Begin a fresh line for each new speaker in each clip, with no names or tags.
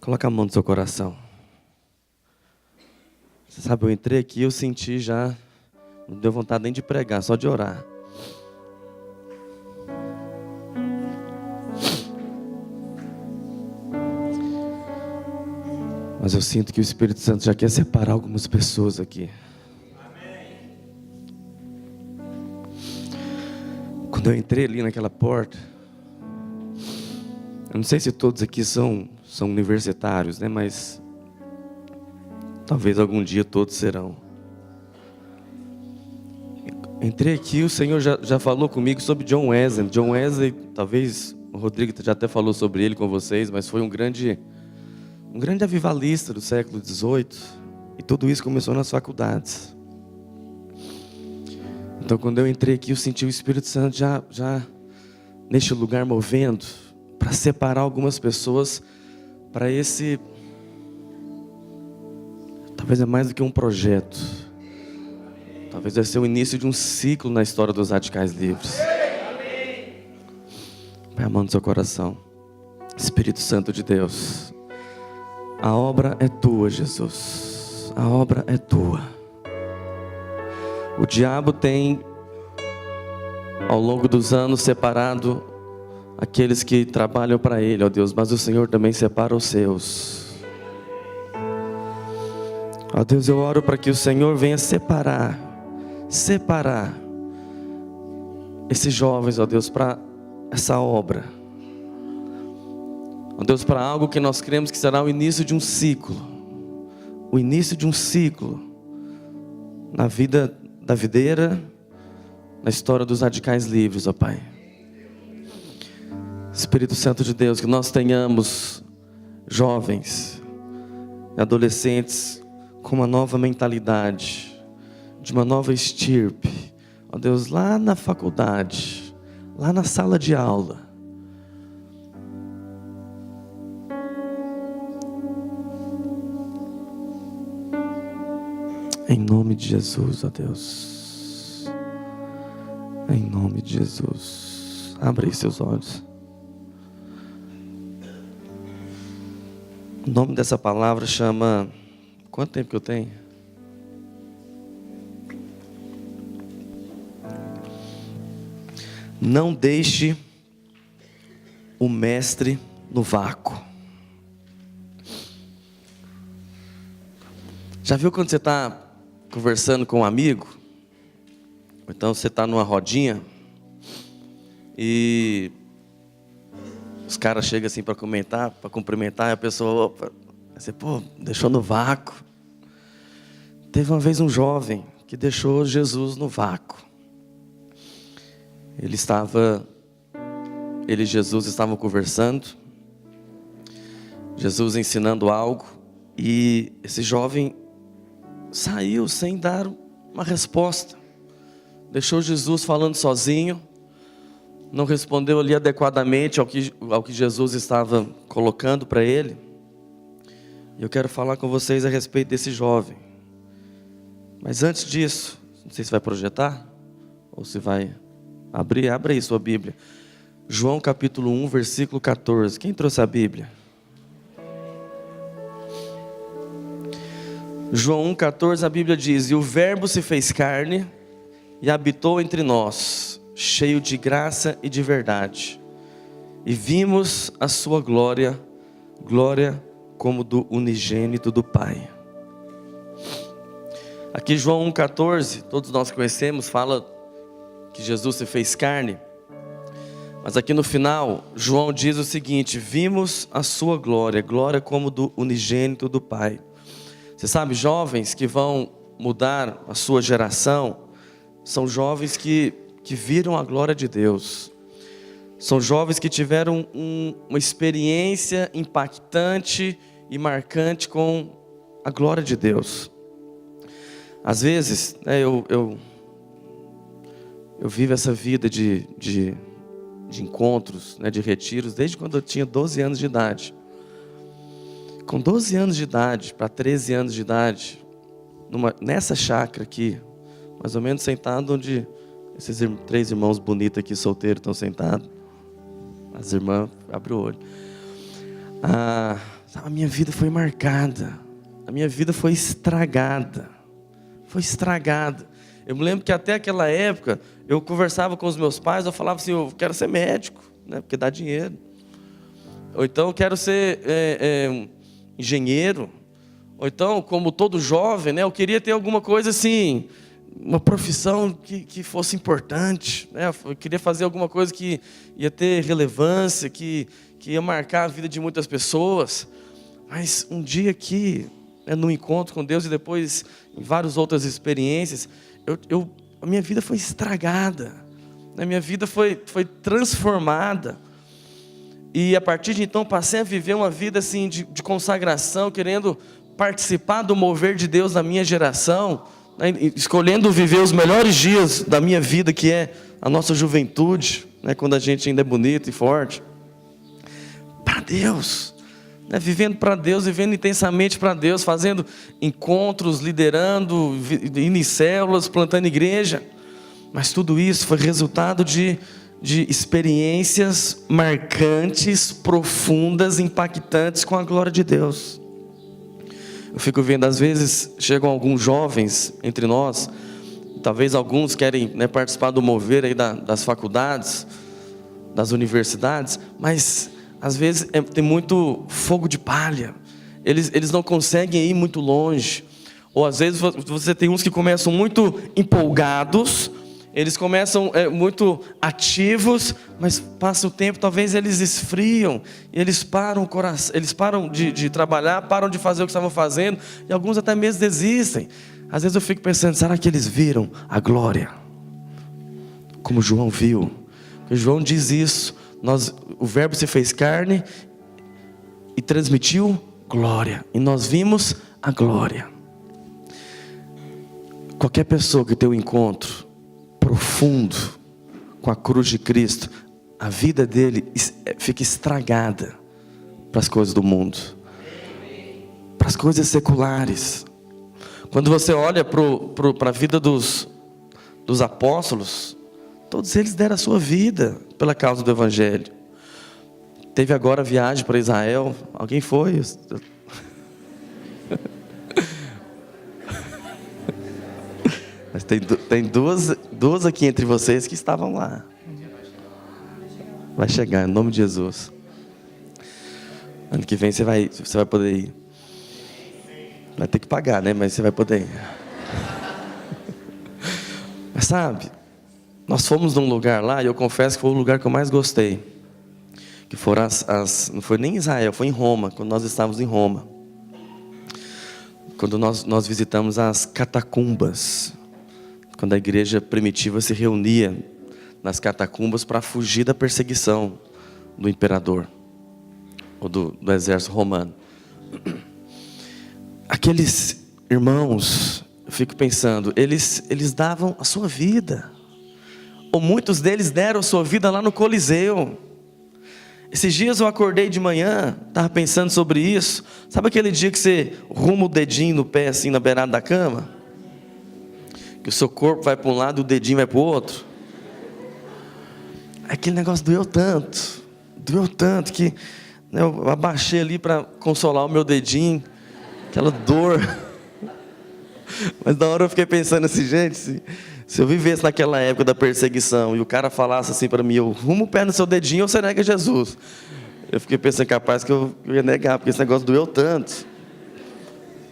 Coloca a mão no seu coração. Você sabe, eu entrei aqui e eu senti já, não deu vontade nem de pregar, só de orar. Mas eu sinto que o Espírito Santo já quer separar algumas pessoas aqui. Quando eu entrei ali naquela porta, eu não sei se todos aqui são universitários, né? Mas talvez algum dia todos serão. Entrei aqui, o Senhor já falou comigo sobre John Wesley. John Wesley, talvez o Rodrigo já até falou sobre ele com vocês, mas foi um grande avivalista do século XVIII. E tudo isso começou nas faculdades. Então quando eu entrei aqui, eu senti o Espírito Santo já neste lugar movendo, para separar algumas pessoas para esse, talvez é mais do que um projeto, talvez vai ser o início de um ciclo na história dos radicais livres. Põe a mão no seu coração. Espírito Santo de Deus, a obra é tua, Jesus, a obra é tua. O diabo tem, ao longo dos anos, separado aqueles que trabalham para ele, ó Deus, mas o Senhor também separa os seus. Ó Deus, eu oro para que o Senhor venha separar esses jovens, ó Deus, para essa obra. Ó Deus, para algo que nós cremos que será o início de um ciclo. O início de um ciclo na vida da videira, na história dos radicais livres, ó Pai. Espírito Santo de Deus, que nós tenhamos jovens e adolescentes com uma nova mentalidade, de uma nova estirpe, ó Deus, lá na faculdade, lá na sala de aula. Em nome de Jesus, ó Deus. Em nome de Jesus. Abra aí seus olhos. O nome dessa palavra chama... Quanto tempo que eu tenho? Não deixe o mestre no vácuo. Já viu quando você está conversando com um amigo? Ou então você está numa rodinha e os caras chegam assim para comentar, para cumprimentar, e a pessoa, opa, você, pô, deixou no vácuo. Teve uma vez um jovem que deixou Jesus no vácuo. Ele e Jesus estavam conversando, Jesus ensinando algo, e esse jovem saiu sem dar uma resposta. Deixou Jesus falando sozinho, não respondeu ali adequadamente ao que Jesus estava colocando para ele. E eu quero falar com vocês a respeito desse jovem. Mas antes disso, não sei se vai projetar ou se vai abrir. Abra aí sua Bíblia. João capítulo 1, versículo 14. Quem trouxe a Bíblia? João 1,14, a Bíblia diz: e o verbo se fez carne e habitou entre nós, cheio de graça e de verdade. E vimos a sua glória, glória como do unigênito do Pai. Aqui João 1,14, todos nós conhecemos, fala que Jesus se fez carne. Mas aqui no final, João diz o seguinte: vimos a sua glória, glória como do unigênito do Pai. Você sabe, jovens que vão mudar a sua geração, são jovens que viram a glória de Deus. São jovens que tiveram uma experiência impactante e marcante com a glória de Deus. Às vezes, né, eu vivo essa vida de encontros, né, de retiros, desde quando eu tinha 12 anos de idade. Com 12 anos de idade para 13 anos de idade, nessa chácara aqui, mais ou menos sentado onde esses 3 irmãos bonitos aqui, solteiros, estão sentados. As irmãs, abre o olho. A minha vida foi marcada, a minha vida foi estragada. Foi estragada. Eu me lembro que até aquela época, eu conversava com os meus pais, eu falava assim, eu quero ser médico, né, porque dá dinheiro. Ou então eu quero ser engenheiro. Ou então, como todo jovem, né, eu queria ter alguma coisa assim, uma profissão que fosse importante, né? Eu queria fazer alguma coisa que ia ter relevância, que ia marcar a vida de muitas pessoas. Mas um dia aqui, né, no encontro com Deus e depois em várias outras experiências, a minha vida foi estragada, a minha vida foi transformada. E a partir de então passei a viver uma vida assim de consagração, querendo participar do mover de Deus na minha geração, né, escolhendo viver os melhores dias da minha vida, que é a nossa juventude, né, quando a gente ainda é bonito e forte, para Deus, né, vivendo para Deus, vivendo intensamente para Deus, fazendo encontros, liderando, indo em células, plantando igreja. Mas tudo isso foi resultado de experiências marcantes, profundas, impactantes com a glória de Deus. Eu fico vendo, às vezes chegam alguns jovens entre nós, talvez alguns querem, né, participar do mover aí das faculdades, das universidades, mas às vezes tem muito fogo de palha, eles não conseguem ir muito longe. Ou às vezes você tem uns que começam muito empolgados, eles começam muito ativos, mas passa o tempo, talvez eles esfriam, e eles param o coração, eles param de trabalhar, param de fazer o que estavam fazendo, e alguns até mesmo desistem. Às vezes eu fico pensando, será que eles viram a glória? Como João viu. Porque João diz isso, o verbo se fez carne e transmitiu glória, e nós vimos a glória. Qualquer pessoa que tem um encontro profundo com a cruz de Cristo, a vida dele fica estragada para as coisas do mundo, para as coisas seculares. Quando você olha para a vida dos apóstolos, todos eles deram a sua vida pela causa do Evangelho. Teve agora a viagem para Israel. Alguém foi? Mas tem duas aqui entre vocês que estavam lá. Vai chegar, em nome de Jesus. Ano que vem você vai poder ir. Vai ter que pagar, né? Mas você vai poder ir. Mas sabe, nós fomos num lugar lá, e eu confesso que foi o lugar que eu mais gostei. Que foram não foi nem em Israel, foi em Roma, quando nós estávamos em Roma. Quando nós visitamos as catacumbas. Quando a igreja primitiva se reunia nas catacumbas para fugir da perseguição do imperador, ou do exército romano. Aqueles irmãos, eu fico pensando, eles davam a sua vida, ou muitos deles deram a sua vida lá no Coliseu. Esses dias eu acordei de manhã, estava pensando sobre isso. Sabe aquele dia que você ruma o dedinho no pé assim na beirada da cama? Que o seu corpo vai para um lado e o dedinho vai para o outro. Aquele negócio doeu tanto que, né, eu abaixei ali para consolar o meu dedinho, aquela dor. Mas na hora eu fiquei pensando assim, gente, se eu vivesse naquela época da perseguição e o cara falasse assim para mim, eu rumo o pé no seu dedinho ou você nega Jesus? Eu fiquei pensando, capaz que eu ia negar, porque esse negócio doeu tanto.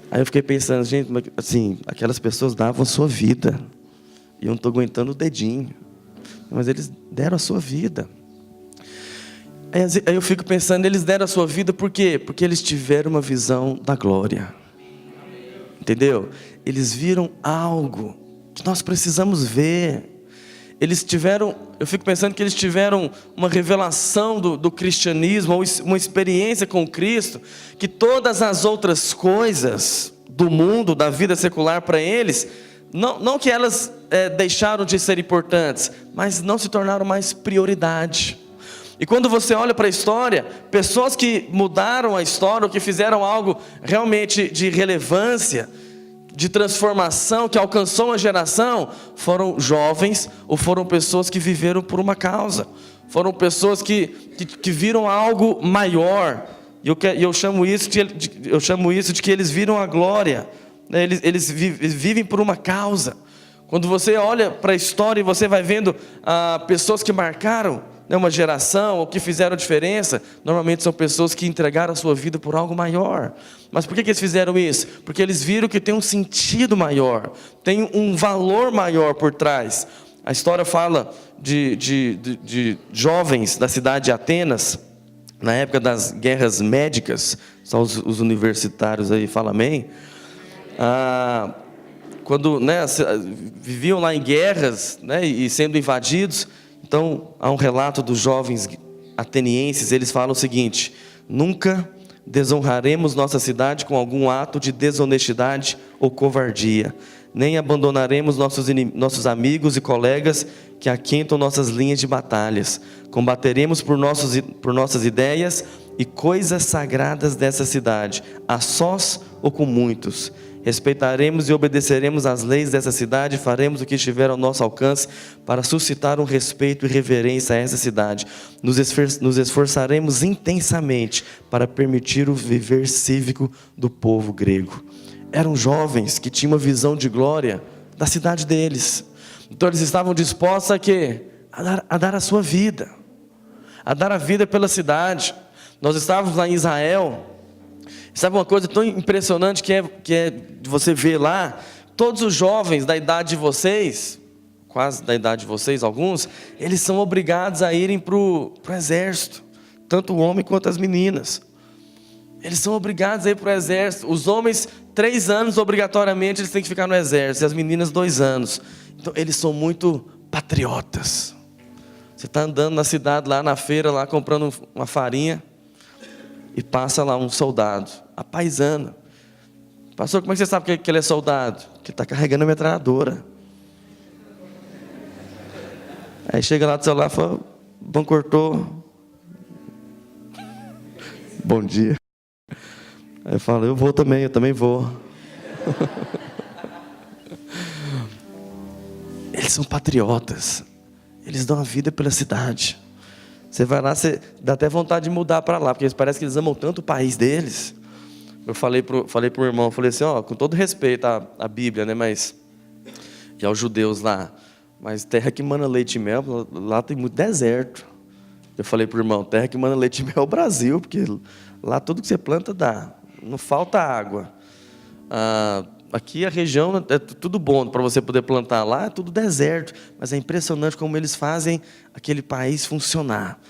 Aí eu fiquei pensando, gente, assim, aquelas pessoas davam a sua vida, e eu não estou aguentando o dedinho, mas eles deram a sua vida. Aí eu fico pensando, eles deram a sua vida por quê? Porque eles tiveram uma visão da glória, entendeu? Eles viram algo que nós precisamos ver. Eu fico pensando que eles tiveram uma revelação do cristianismo, ou uma experiência com Cristo, que todas as outras coisas do mundo, da vida secular para eles, não que elas deixaram de ser importantes, mas não se tornaram mais prioridade. E quando você olha para a história, pessoas que mudaram a história, ou que fizeram algo realmente de relevância, de transformação, que alcançou uma geração, foram jovens, ou foram pessoas que viveram por uma causa, foram pessoas que viram algo maior, E eu chamo isso de que eles viram a glória, né? Eles vivem por uma causa. Quando você olha para a história e você vai vendo pessoas que marcaram, né, uma geração, ou que fizeram diferença, normalmente são pessoas que entregaram a sua vida por algo maior. Mas por que eles fizeram isso? Porque eles viram que tem um sentido maior, tem um valor maior por trás. A história fala de jovens da cidade de Atenas, na época das guerras médicas. Só os universitários aí falam amém. Quando, né, viviam lá em guerras, né, e sendo invadidos. Então há um relato dos jovens atenienses. Eles falam o seguinte: nunca desonraremos nossa cidade com algum ato de desonestidade ou covardia, nem abandonaremos nossos amigos e colegas que aquentam nossas linhas de batalhas. Combateremos por nossas ideias e coisas sagradas dessa cidade, a sós ou com muitos. Respeitaremos e obedeceremos às leis dessa cidade, faremos o que estiver ao nosso alcance para suscitar um respeito e reverência a essa cidade. Nos esforçaremos intensamente para permitir o viver cívico do povo grego. Eram jovens que tinham uma visão de glória da cidade deles. Então eles estavam dispostos a quê? A dar a sua vida, a dar a vida pela cidade. Nós estávamos lá em Israel. Sabe uma coisa tão impressionante que é de você ver lá, todos os jovens da idade de vocês, quase da idade de vocês, alguns, eles são obrigados a irem para o exército, tanto o homem quanto as meninas. Eles são obrigados a ir para o exército. Os homens, 3 anos obrigatoriamente eles têm que ficar no exército, e as meninas 2 anos. Então eles são muito patriotas. Você está andando na cidade, lá na feira, lá comprando uma farinha, e passa lá um soldado, a paisana. Pastor, como é que você sabe que ele é soldado? Que ele está carregando a metralhadora. Aí chega lá do celular e fala: bom, cortou. Bom dia. Aí eu falo: eu também vou. Eles são patriotas. Eles dão a vida pela cidade. Você vai lá, você dá até vontade de mudar para lá, porque parece que eles amam tanto o país deles. Eu falei pro meu irmão, falei assim, com todo respeito à Bíblia, né, mas e aos judeus lá, mas terra que mana leite e mel, lá tem muito deserto. Eu falei pro irmão: terra que mana leite e mel é o Brasil, porque lá tudo que você planta dá, não falta água. Aqui a região é tudo bom para você poder plantar, lá é tudo deserto, mas é impressionante como eles fazem aquele país funcionar.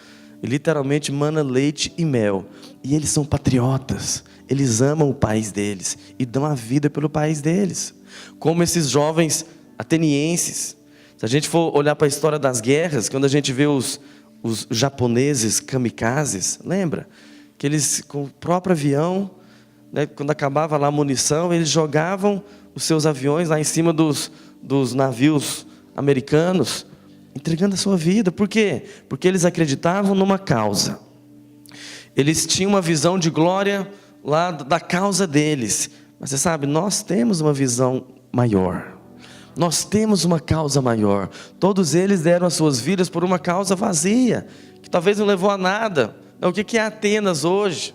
E literalmente mana leite e mel. E eles são patriotas, eles amam o país deles e dão a vida pelo país deles. Como esses jovens atenienses. Se a gente for olhar para a história das guerras, quando a gente vê os japoneses kamikazes, lembra? Que eles com o próprio avião, né, quando acabava lá a munição, eles jogavam os seus aviões lá em cima dos navios americanos, entregando a sua vida. Por quê? Porque eles acreditavam numa causa. Eles tinham uma visão de glória lá da causa deles. Mas você sabe, nós temos uma visão maior. Nós temos uma causa maior. Todos eles deram as suas vidas por uma causa vazia, que talvez não levou a nada. O que é Atenas hoje?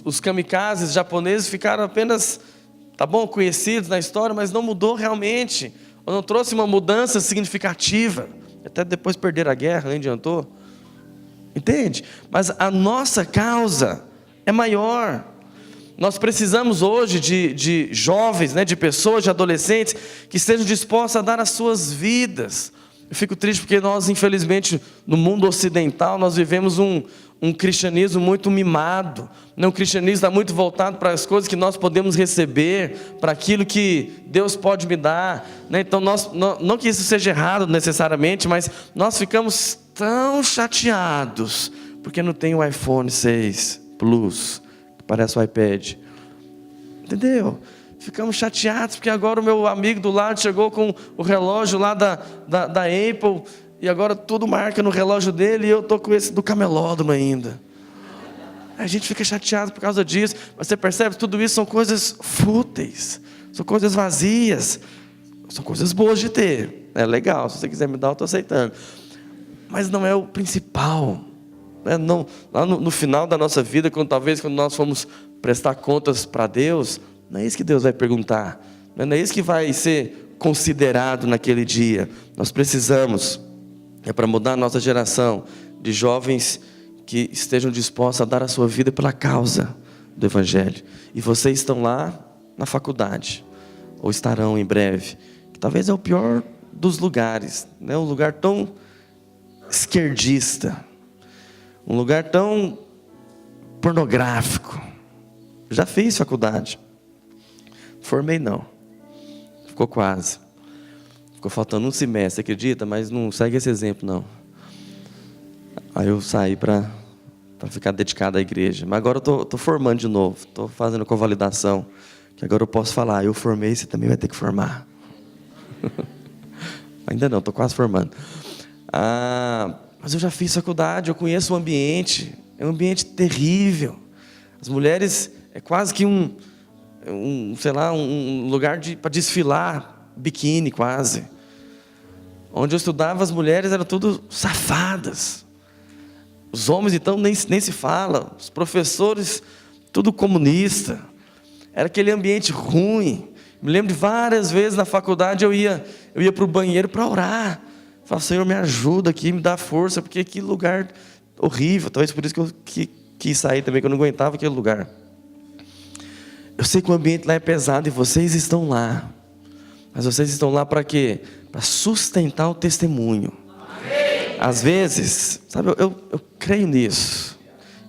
Os kamikazes japoneses ficaram apenas, conhecidos na história, mas não mudou realmente, ou não trouxe uma mudança significativa. Até depois perderam a guerra, nem adiantou. Entende? Mas a nossa causa é maior. Nós precisamos hoje de jovens, né, de pessoas, de adolescentes, que estejam dispostos a dar as suas vidas. Eu fico triste porque nós, infelizmente, no mundo ocidental, nós vivemos um cristianismo muito mimado. Um cristianismo está muito voltado para as coisas que nós podemos receber, para aquilo que Deus pode me dar. Então, não que isso seja errado necessariamente, mas nós ficamos tão chateados porque não tem o iPhone 6 Plus, que parece o iPad. Entendeu? Ficamos chateados porque agora o meu amigo do lado chegou com o relógio lá da Apple, e agora tudo marca no relógio dele, e eu estou com esse do camelódromo ainda. A gente fica chateado por causa disso. Mas você percebe, tudo isso são coisas fúteis, são coisas vazias, são coisas boas de ter. É legal, se você quiser me dar, eu estou aceitando. Mas não é o principal. Não, lá no final da nossa vida, talvez quando nós formos prestar contas para Deus, não é isso que Deus vai perguntar, não é isso que vai ser considerado naquele dia. Nós precisamos, para mudar a nossa geração, de jovens que estejam dispostos a dar a sua vida pela causa do Evangelho. E vocês estão lá na faculdade, ou estarão em breve, que talvez é o pior dos lugares, né? Um lugar tão esquerdista, um lugar tão pornográfico. Já fiz faculdade, formei não, ficou quase, ficou faltando um semestre, acredita? Mas não segue esse exemplo não. Aí eu saí para ficar dedicado à igreja. Mas agora eu estou formando de novo, estou fazendo convalidação, que agora eu posso falar, eu formei, você também vai ter que formar. Ainda não, estou quase formando. Mas eu já fiz faculdade, eu conheço o ambiente, é um ambiente terrível. As mulheres, é quase que um lugar para desfilar, biquíni quase. Onde eu estudava, as mulheres eram tudo safadas. Os homens então nem se fala, os professores tudo comunista, era aquele ambiente ruim. Me lembro de várias vezes na faculdade eu ia para o banheiro para orar, falava, Senhor, me ajuda aqui, me dá força, porque que lugar horrível. Talvez por isso que eu quis sair também, que eu não aguentava aquele lugar. Eu sei que o ambiente lá é pesado e vocês estão lá, mas vocês estão lá para quê? Para sustentar o testemunho. Às vezes, sabe, eu creio nisso.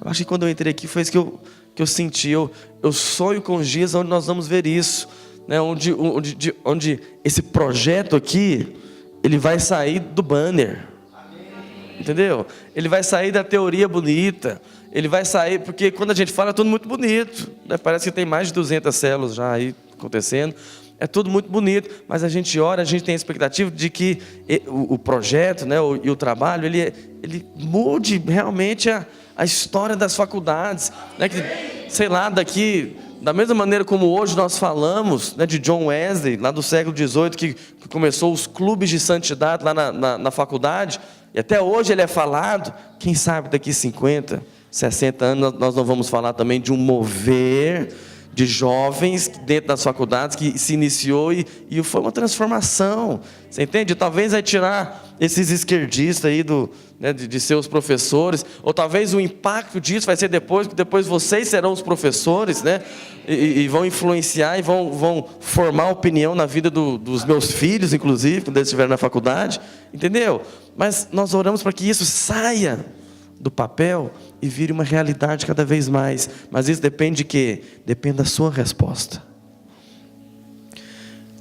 Eu acho que quando eu entrei aqui foi isso que eu senti. Eu sonho com os dias onde nós vamos ver isso, né? Onde esse projeto aqui, ele vai sair do banner. Entendeu? Ele vai sair da teoria bonita. Ele vai sair, porque quando a gente fala é tudo muito bonito, né? Parece que tem mais de 200 células já aí acontecendo. É tudo muito bonito, mas a gente ora, a gente tem a expectativa de que o projeto, né, e o trabalho, ele mude realmente a história das faculdades, né, que, sei lá, daqui, da mesma maneira como hoje nós falamos, né, de John Wesley, lá do século XVIII, que começou os clubes de santidade lá na faculdade, e até hoje ele é falado. Quem sabe daqui 50, 60 anos nós não vamos falar também de um mover de jovens dentro das faculdades que se iniciou e foi uma transformação, você entende? Talvez vai tirar esses esquerdistas aí de seus professores, ou talvez o impacto disso vai ser depois, que depois vocês serão os professores, né? E vão influenciar e vão formar opinião na vida dos meus filhos, inclusive, quando eles estiverem na faculdade, entendeu? Mas nós oramos para que isso saia do papel e vire uma realidade cada vez mais. Mas isso depende de quê? Depende da sua resposta.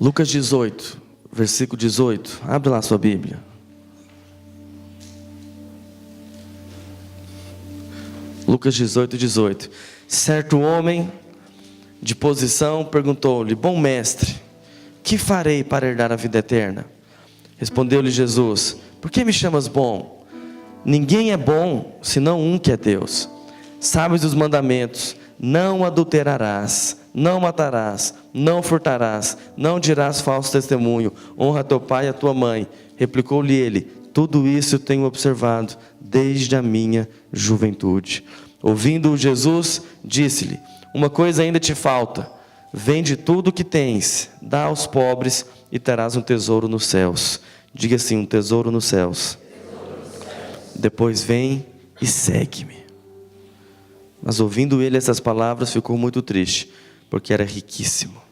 Lucas 18, versículo 18. Abre lá a sua Bíblia. Lucas 18, 18. Certo homem de posição perguntou-lhe: bom mestre, que farei para herdar a vida eterna? Respondeu-lhe Jesus: por que me chamas bom? Ninguém é bom, senão um que é Deus. Sabes os mandamentos: não adulterarás, não matarás, não furtarás, não dirás falso testemunho, honra teu pai e a tua mãe. Replicou-lhe ele: tudo isso eu tenho observado desde a minha juventude. Ouvindo-o Jesus, disse-lhe: uma coisa ainda te falta, vende tudo o que tens, dá aos pobres e terás um tesouro nos céus. Diga assim: um tesouro nos céus. Depois vem e segue-me. Mas ouvindo ele essas palavras, ficou muito triste, porque era riquíssimo.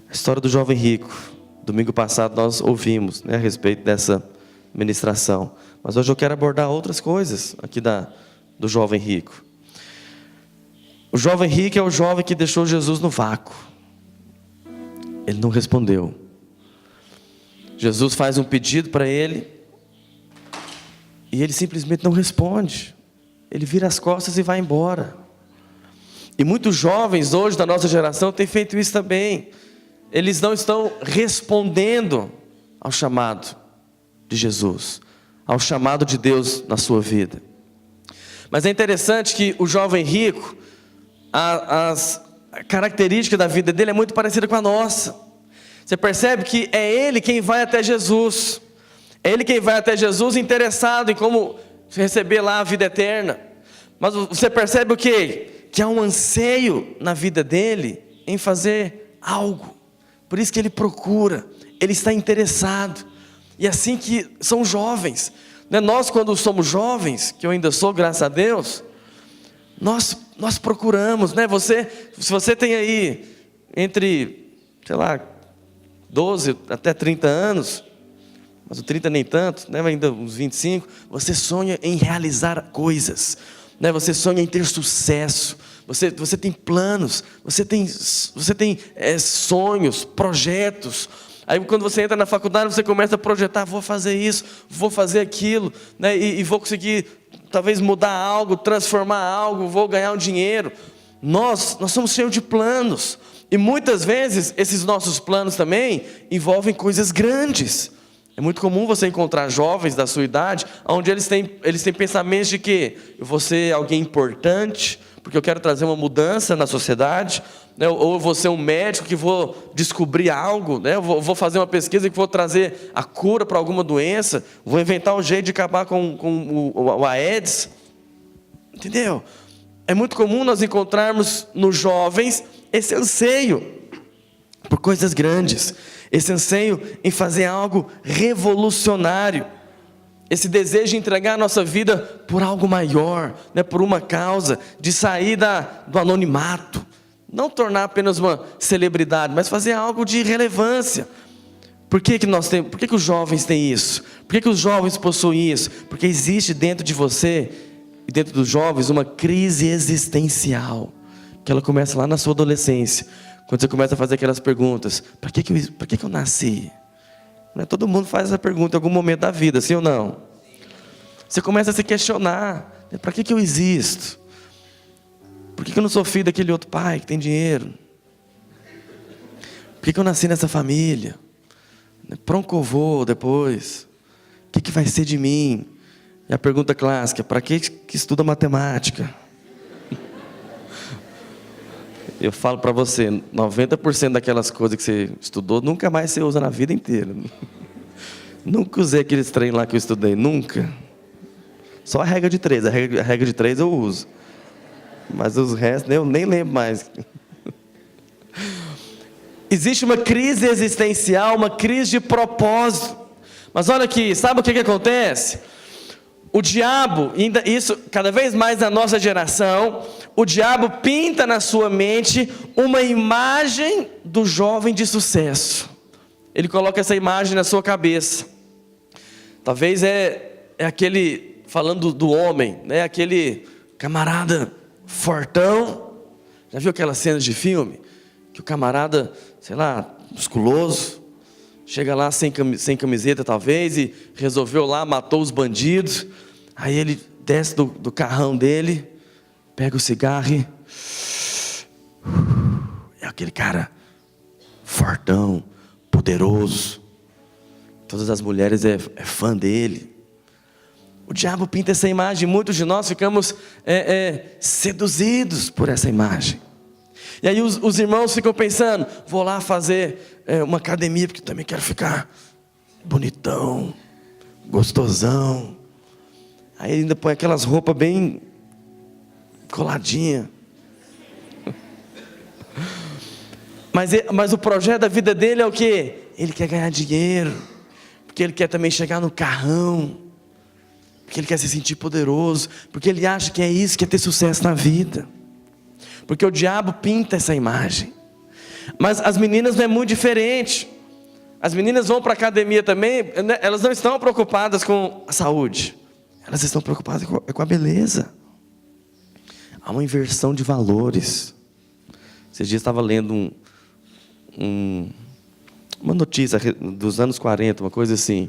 A história do jovem rico. Domingo passado nós ouvimos, né, a respeito dessa ministração. Mas hoje eu quero abordar outras coisas aqui do jovem rico. O jovem rico é o jovem que deixou Jesus no vácuo. Ele não respondeu. Jesus faz um pedido para ele, e ele simplesmente não responde. Ele vira as costas e vai embora. E muitos jovens hoje da nossa geração têm feito isso também. Eles não estão respondendo ao chamado de Jesus, ao chamado de Deus na sua vida. Mas é interessante que o jovem rico, a característica da vida dele é muito parecida com a nossa. Você percebe que é ele quem vai até Jesus. É ele quem vai até Jesus interessado em como você receber lá a vida eterna. Mas você percebe o quê? Que há um anseio na vida dele em fazer algo. Por isso que ele procura, ele está interessado. E assim que são jovens, né? Nós quando somos jovens, que eu ainda sou, graças a Deus, nós procuramos, né? Se você tem aí entre, sei lá, 12 até 30 anos, mas o 30 nem tanto, né? Ainda uns 25, você sonha em realizar coisas, né? Você sonha em ter sucesso, você tem planos, você tem sonhos, projetos. Aí quando você entra na faculdade, você começa a projetar, vou fazer isso, vou fazer aquilo, né? E vou conseguir talvez mudar algo, transformar algo, vou ganhar um dinheiro. Nós somos cheios de planos, e muitas vezes esses nossos planos também envolvem coisas grandes. É muito comum você encontrar jovens da sua idade, onde eles têm pensamentos de que eu vou ser alguém importante, porque eu quero trazer uma mudança na sociedade, né? Ou eu vou ser um médico que vou descobrir algo, né? Eu vou fazer uma pesquisa que vou trazer a cura para alguma doença, vou inventar um jeito de acabar com o AIDS, entendeu? É muito comum nós encontrarmos nos jovens esse anseio por coisas grandes, esse anseio em fazer algo revolucionário, esse desejo de entregar a nossa vida por algo maior, né, por uma causa, de sair do anonimato, não tornar apenas uma celebridade, mas fazer algo de relevância. Por que os jovens têm isso? Por que os jovens possuem isso? Porque existe dentro de você e dentro dos jovens uma crise existencial, que ela começa lá na sua adolescência, quando você começa a fazer aquelas perguntas: para que eu nasci? Não é, todo mundo faz essa pergunta em algum momento da vida, sim ou não? Você começa a se questionar: para que eu existo? Por que eu não sou filho daquele outro pai que tem dinheiro? Por que eu nasci nessa família? Para onde eu vou depois? O que vai ser de mim? E a pergunta clássica: para que estuda matemática? Eu falo para você, 90% daquelas coisas que você estudou, nunca mais você usa na vida inteira. Nunca usei aqueles trem lá que eu estudei, nunca. Só a regra de 3, a regra de 3 eu uso. Mas os restos eu nem lembro mais. Existe uma crise existencial, uma crise de propósito. Mas olha aqui, sabe o que acontece? O diabo, isso cada vez mais na nossa geração, o diabo pinta na sua mente uma imagem do jovem de sucesso. Ele coloca essa imagem na sua cabeça. Talvez é aquele, falando do homem, né? Aquele camarada fortão. Já viu aquelas cenas de filme? Que o camarada, sei lá, musculoso, chega lá sem camiseta talvez, e resolveu lá, matou os bandidos. Aí ele desce do carrão dele, pega o cigarro e... é aquele cara fortão, poderoso. Todas as mulheres é fã dele. O diabo pinta essa imagem, muitos de nós ficamos seduzidos por essa imagem. E aí os irmãos ficam pensando: vou lá fazer uma academia, porque também quero ficar bonitão, gostosão. Aí ainda põe aquelas roupas bem coladinhas. Mas o projeto da vida dele é o quê? Ele quer ganhar dinheiro, porque ele quer também chegar no carrão, porque ele quer se sentir poderoso, porque ele acha que é isso, que é ter sucesso na vida. Porque o diabo pinta essa imagem. Mas as meninas não é muito diferente. As meninas vão para a academia também, né? Elas não estão preocupadas com a saúde, elas estão preocupadas com a beleza. Há uma inversão de valores. Esses dias estava lendo uma notícia dos anos 40, uma coisa assim.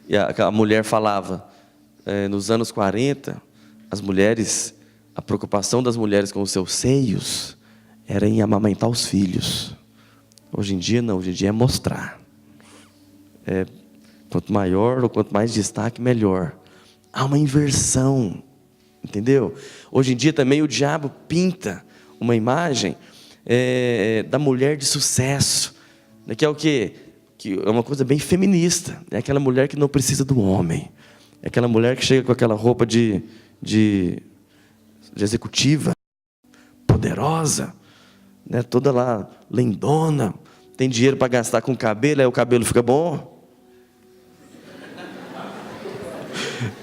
E a mulher falava, nos anos 40, a preocupação das mulheres com os seus seios era em amamentar os filhos. Hoje em dia não, hoje em dia é mostrar. Quanto maior ou quanto mais destaque, melhor. Há uma inversão, entendeu? Hoje em dia também o diabo pinta uma imagem da mulher de sucesso, que é o quê? Que é uma coisa bem feminista. É aquela mulher que não precisa do homem. É aquela mulher que chega com aquela roupa de executiva, poderosa, né? Toda lá, lindona, tem dinheiro para gastar com o cabelo, aí o cabelo fica bom.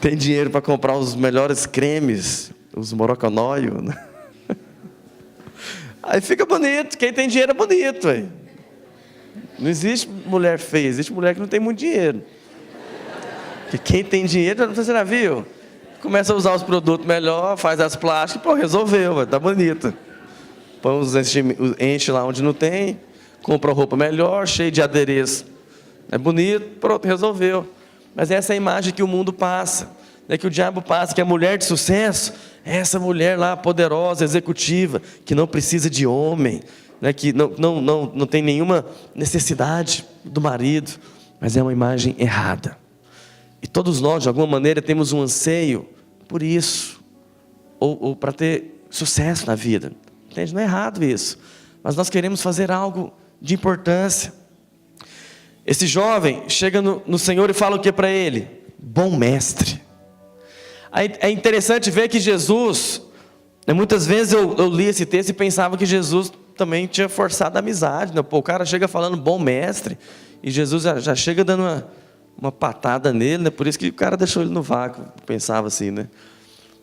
Tem dinheiro para comprar os melhores cremes, os moroconóio, né? Aí fica bonito, quem tem dinheiro é bonito, véio. Não existe mulher feia, existe mulher que não tem muito dinheiro. Porque quem tem dinheiro, você já viu? Começa a usar os produtos melhor, faz as plásticas, pô, resolveu, véio, tá bonito. Põe enche lá onde não tem, compra roupa melhor, cheio de adereço. É bonito, pronto, resolveu. Mas essa é a imagem que o mundo passa, né, que o diabo passa, que a mulher de sucesso é essa mulher lá poderosa, executiva, que não precisa de homem, né, que não tem nenhuma necessidade do marido, mas é uma imagem errada. E todos nós, de alguma maneira, temos um anseio por isso, ou para ter sucesso na vida. Entende? Não é errado isso, mas nós queremos fazer algo de importância. Esse jovem chega no Senhor e fala o que para ele? Bom mestre. Aí é interessante ver que Jesus, muitas vezes eu li esse texto e pensava que Jesus também tinha forçado a amizade, né? Pô, o cara chega falando bom mestre, e Jesus já chega dando uma patada nele, né? Por isso que o cara deixou ele no vácuo, pensava assim, né?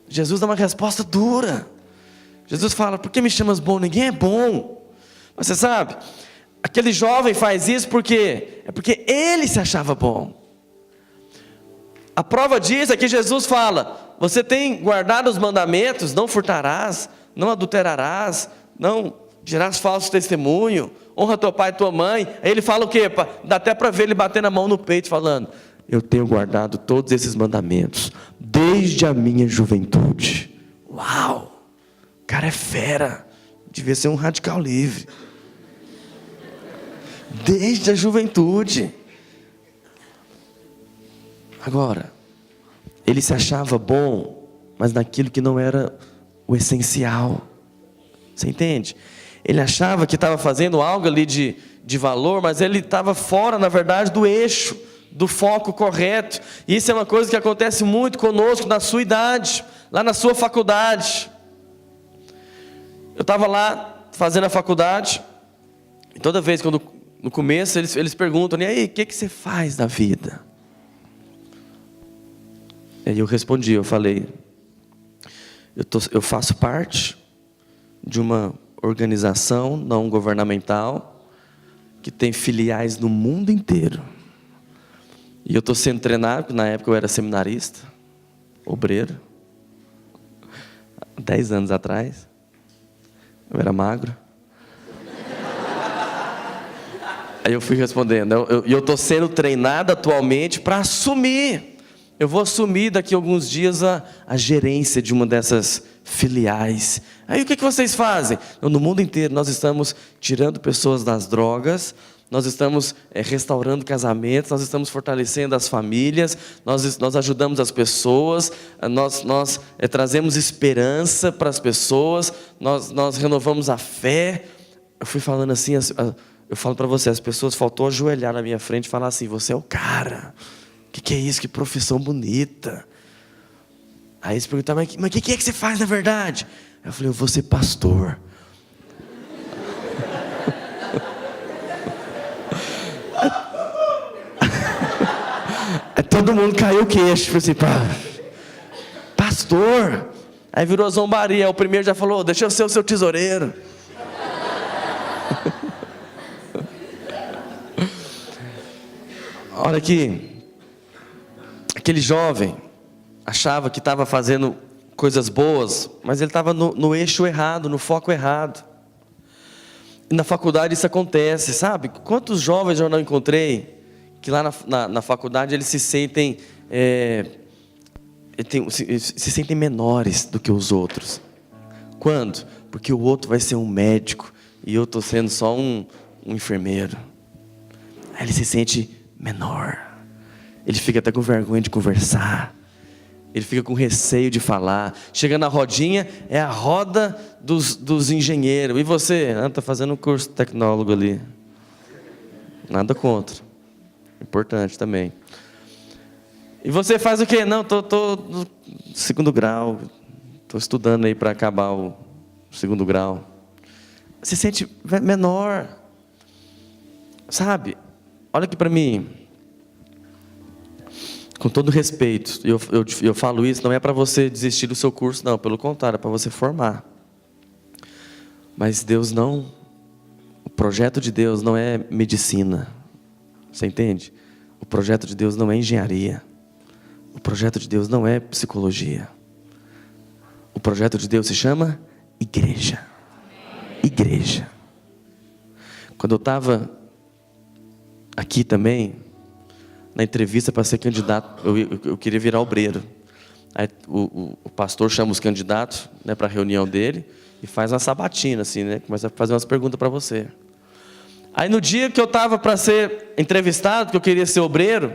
Jesus dá uma resposta dura. Jesus fala, por que me chamas bom? Ninguém é bom. Mas você sabe, aquele jovem faz isso porque ele se achava bom. A prova disso é que Jesus fala, você tem guardado os mandamentos, não furtarás, não adulterarás, não dirás falso testemunho, honra teu pai e tua mãe. Aí ele fala o quê? Dá até para ver ele batendo a mão no peito falando, eu tenho guardado todos esses mandamentos, desde a minha juventude. Uau, o cara é fera, devia ser um radical livre. Desde a juventude. Agora, ele se achava bom, mas naquilo que não era o essencial. Você entende? Ele achava que estava fazendo algo ali de valor, mas ele estava fora, na verdade, do eixo, do foco correto. E isso é uma coisa que acontece muito conosco na sua idade, lá na sua faculdade. Eu estava lá fazendo a faculdade, e toda vez quando no começo eles perguntam, e aí, o que você faz da vida? E aí eu respondi, eu falei, eu faço parte de uma organização não governamental que tem filiais no mundo inteiro. E eu estou sendo treinado, porque na época eu era seminarista, obreiro, 10 anos atrás, eu era magro. Aí eu fui respondendo, eu estou sendo treinado atualmente para assumir. Eu vou assumir daqui a alguns dias a gerência de uma dessas filiais. Aí o que vocês fazem? No mundo inteiro nós estamos tirando pessoas das drogas, nós estamos restaurando casamentos, nós estamos fortalecendo as famílias, nós ajudamos as pessoas, nós trazemos esperança para as pessoas, nós renovamos a fé. Eu fui falando assim, eu falo para você, as pessoas faltou ajoelhar na minha frente e falar assim, você é o cara. O que é isso? Que profissão bonita. Aí eles perguntaram, mas o que é que você faz na verdade? Eu falei, eu vou ser pastor. Aí todo mundo caiu o queixo. Falei assim, pastor. Aí virou zombaria. O primeiro já falou, deixa eu ser o seu tesoureiro. Olha aqui. Aquele jovem achava que estava fazendo coisas boas, mas ele estava no eixo errado, no foco errado. E na faculdade isso acontece, sabe? Quantos jovens eu não encontrei que lá na faculdade eles se sentem se sentem menores do que os outros. Quando? Porque o outro vai ser um médico e eu estou sendo só um enfermeiro. Aí ele se sente menor. Ele fica até com vergonha de conversar. Ele fica com receio de falar. Chega na rodinha, é a roda dos engenheiros. E você? Está fazendo um curso de tecnólogo ali. Nada contra. Importante também. E você faz o quê? Não, tô no segundo grau, estou estudando aí para acabar o segundo grau. Se sente menor, sabe? Olha aqui para mim, com todo respeito, eu falo isso, não é para você desistir do seu curso, não, pelo contrário, é para você formar. Mas Deus não, o projeto de Deus não é medicina, você entende? O projeto de Deus não é engenharia, o projeto de Deus não é psicologia, o projeto de Deus se chama igreja. Igreja. Quando eu estava aqui também, na entrevista para ser candidato, eu queria virar obreiro. Aí o pastor chama os candidatos, né, para a reunião dele e faz uma sabatina assim, né, começa a fazer umas perguntas para você. Aí no dia que eu estava para ser entrevistado, que eu queria ser obreiro,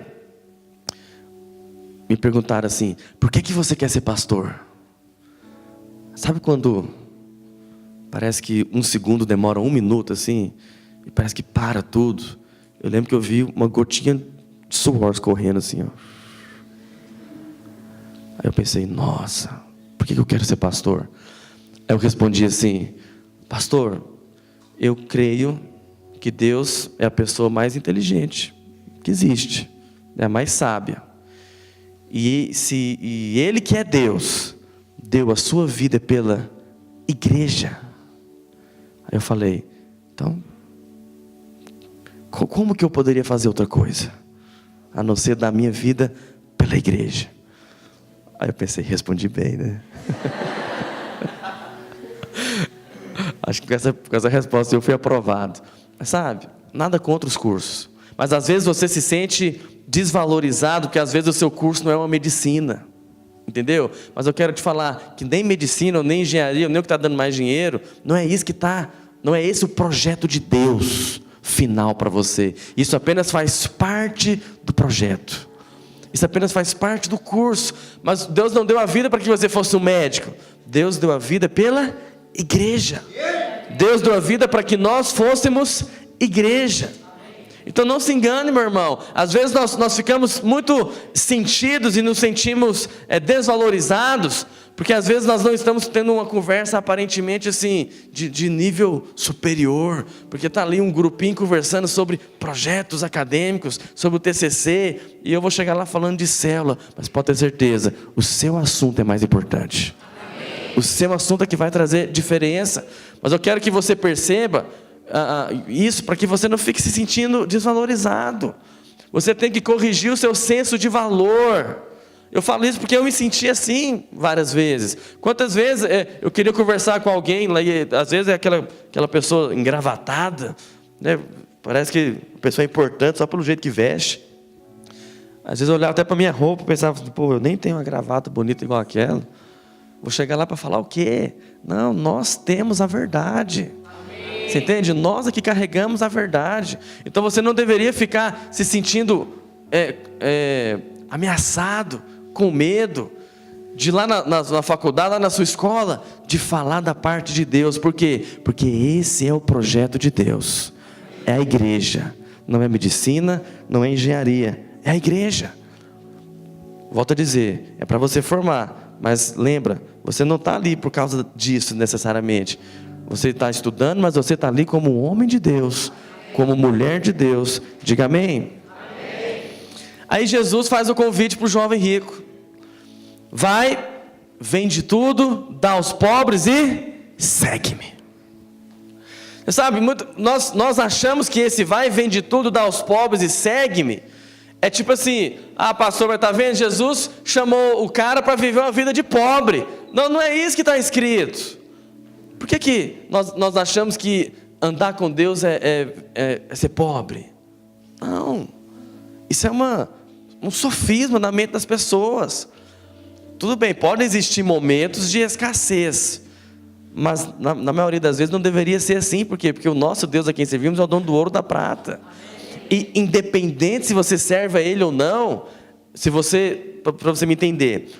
me perguntaram assim: por que você quer ser pastor? Sabe quando parece que um segundo demora 1 minuto assim, e parece que para tudo? Eu lembro que eu vi uma gotinha de suor escorrendo assim, ó. Aí eu pensei: nossa, por que eu quero ser pastor? Aí eu respondi assim: pastor, eu creio que Deus é a pessoa mais inteligente que existe, é a mais sábia. E Ele que é Deus, deu a sua vida pela igreja. Aí eu falei: então, como que eu poderia fazer outra coisa a não ser dar minha vida pela igreja? Aí eu pensei, respondi bem, né? Acho que com essa resposta eu fui aprovado. Mas sabe, nada contra os cursos, mas às vezes você se sente desvalorizado, porque às vezes o seu curso não é uma medicina, entendeu? Mas eu quero te falar que nem medicina, ou nem engenharia, ou nem o que está dando mais dinheiro, não é isso que está, não é esse o projeto de Deus final para você. Isso apenas faz parte do projeto, isso apenas faz parte do curso. Mas Deus não deu a vida para que você fosse um médico, Deus deu a vida pela igreja. Deus deu a vida para que nós fôssemos igreja. Então não se engane, meu irmão. Às vezes nós ficamos muito sentidos e nos sentimos desvalorizados, porque às vezes nós não estamos tendo uma conversa aparentemente assim, de nível superior, porque está ali um grupinho conversando sobre projetos acadêmicos, sobre o TCC, e eu vou chegar lá falando de célula, mas pode ter certeza, o seu assunto é mais importante. O seu assunto é que vai trazer diferença. Mas eu quero que você perceba isso, para que você não fique se sentindo desvalorizado. Você tem que corrigir o seu senso de valor. Eu falo isso porque eu me senti assim várias vezes. Quantas vezes eu queria conversar com alguém, e às vezes é aquela pessoa engravatada, né? Parece que a pessoa é importante só pelo jeito que veste. Às vezes eu olhava até para minha roupa e pensava: pô, eu nem tenho uma gravata bonita igual aquela. Vou chegar lá para falar o quê? Não, nós temos a verdade. Amém. Você entende? Nós aqui carregamos a verdade. Então você não deveria ficar se sentindo ameaçado, com medo, de lá na faculdade, lá na sua escola, de falar da parte de Deus. Por quê? Porque esse é o projeto de Deus. É a igreja. Não é medicina, não é engenharia. É a igreja. Volto a dizer, é para você formar. Mas lembra, você não está ali por causa disso necessariamente. Você está estudando, mas você está ali como homem de Deus, como mulher de Deus. Diga amém. Amém. Aí Jesus faz o convite para o jovem rico: vai, vende tudo, dá aos pobres e segue-me. Você sabe, nós achamos que esse vai, vende tudo, dá aos pobres e segue-me é tipo assim: pastor, mas está vendo? Jesus chamou o cara para viver uma vida de pobre. Não é isso que está escrito. Por que nós achamos que andar com Deus é ser pobre? Não, isso é um sofisma na mente das pessoas. Tudo bem, podem existir momentos de escassez, mas na maioria das vezes não deveria ser assim. Por quê? Porque o nosso Deus a quem servimos é o dono do ouro e da prata. E independente se você serve a Ele ou não, para você me entender,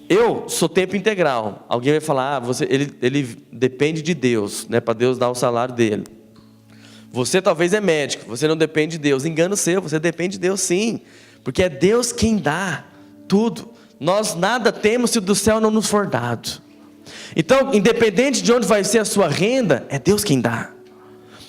eu sou tempo integral. Alguém vai falar: ele depende de Deus, né, para Deus dar o salário dele. Você talvez é médico, você não depende de Deus. Engano seu, você depende de Deus sim. Porque é Deus quem dá tudo. Nós nada temos se do céu não nos for dado. Então, independente de onde vai ser a sua renda, é Deus quem dá.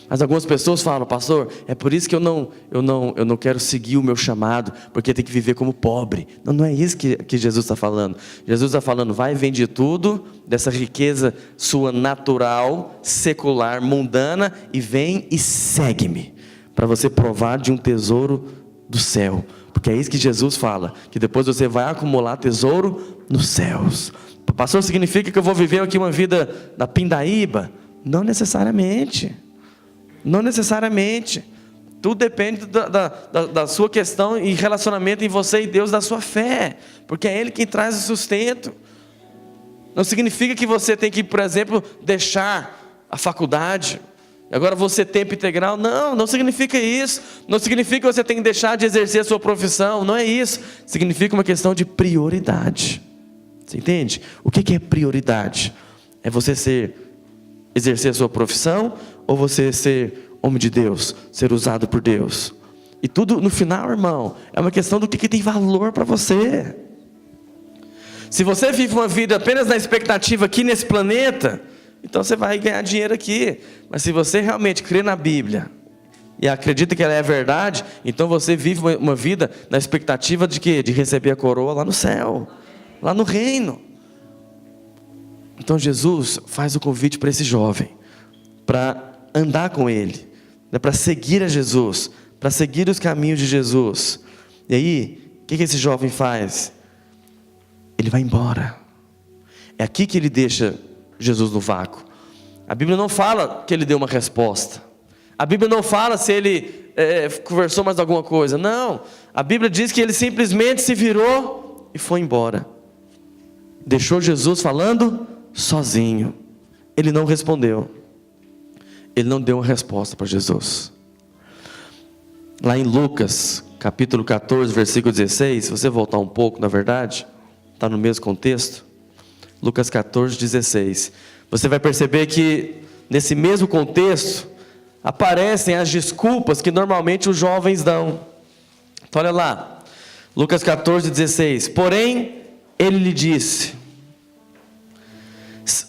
Mas algumas pessoas falam: pastor, é por isso que eu não quero seguir o meu chamado, porque tem que viver como pobre. Não, não é isso que Jesus está falando. Jesus está falando: vai, vende tudo dessa riqueza sua natural, secular, mundana, e vem e segue-me, para você provar de um tesouro do céu. Porque é isso que Jesus fala, que depois você vai acumular tesouro nos céus. Pastor, significa que eu vou viver aqui uma vida da pindaíba? Não necessariamente. Não necessariamente. Tudo depende da sua questão e relacionamento em você e Deus, da sua fé, porque é Ele quem traz o sustento. Não significa que você tem que, por exemplo, deixar a faculdade, agora você tempo integral. Não, não significa isso. Não significa que você tem que deixar de exercer a sua profissão. Não é isso. Significa uma questão de prioridade. Você entende? O que é prioridade? É você exercer a sua profissão, ou você ser homem de Deus, ser usado por Deus? E tudo no final, irmão, é uma questão do que tem valor para você. Se você vive uma vida apenas na expectativa aqui nesse planeta, então você vai ganhar dinheiro aqui. Mas se você realmente crê na Bíblia e acredita que ela é a verdade, então você vive uma vida na expectativa de quê? De receber a coroa lá no céu, lá no reino. Então Jesus faz o convite para esse jovem, para andar com Ele, para seguir a Jesus, para seguir os caminhos de Jesus. E aí, o que esse jovem faz? Ele vai embora. É aqui que ele deixa Jesus no vácuo. A Bíblia não fala que ele deu uma resposta. A Bíblia não fala se ele conversou mais alguma coisa. Não, a Bíblia diz que ele simplesmente se virou e foi embora. Deixou Jesus falando sozinho. Ele não respondeu. Ele não deu uma resposta para Jesus. Lá em Lucas, capítulo 14, versículo 16, se você voltar um pouco, na verdade, está no mesmo contexto. Lucas 14, 16. Você vai perceber que nesse mesmo contexto aparecem as desculpas que normalmente os jovens dão. Então olha lá, Lucas 14, 16. Porém, ele lhe disse: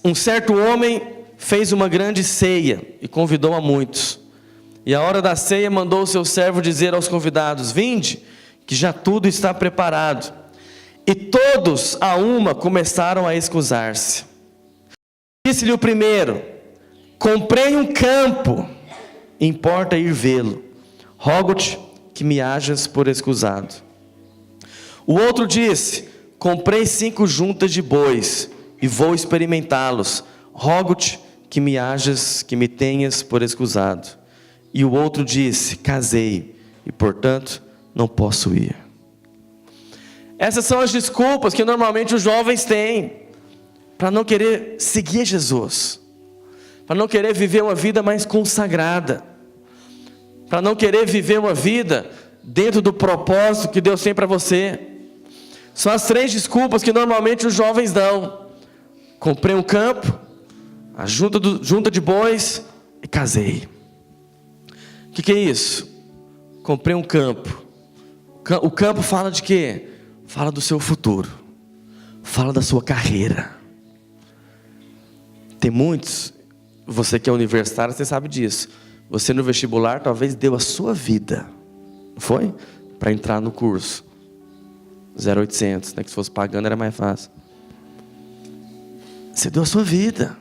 um certo homem fez uma grande ceia e convidou a muitos. E à hora da ceia mandou o seu servo dizer aos convidados: vinde, que já tudo está preparado. E todos a uma começaram a excusar-se. Disse-lhe o primeiro: comprei um campo, importa ir vê-lo. Rogo-te que me hajas por escusado. O outro disse: comprei 5 juntas de bois e vou experimentá-los. Rogo-te que me tenhas por escusado. E o outro disse: casei e portanto não posso ir. Essas são as desculpas que normalmente os jovens têm para não querer seguir Jesus, para não querer viver uma vida mais consagrada, para não querer viver uma vida dentro do propósito que Deus tem para você. São as 3 desculpas que normalmente os jovens dão: comprei um campo, a junta de bois e casei. O que é isso? Comprei um campo. O campo fala de quê? Fala do seu futuro, fala da sua carreira. Tem muitos, você que é universitário, você sabe disso. Você no vestibular talvez deu a sua vida, não foi? Para entrar no curso 0800, né? Que se fosse pagando era mais fácil. Você deu a sua vida,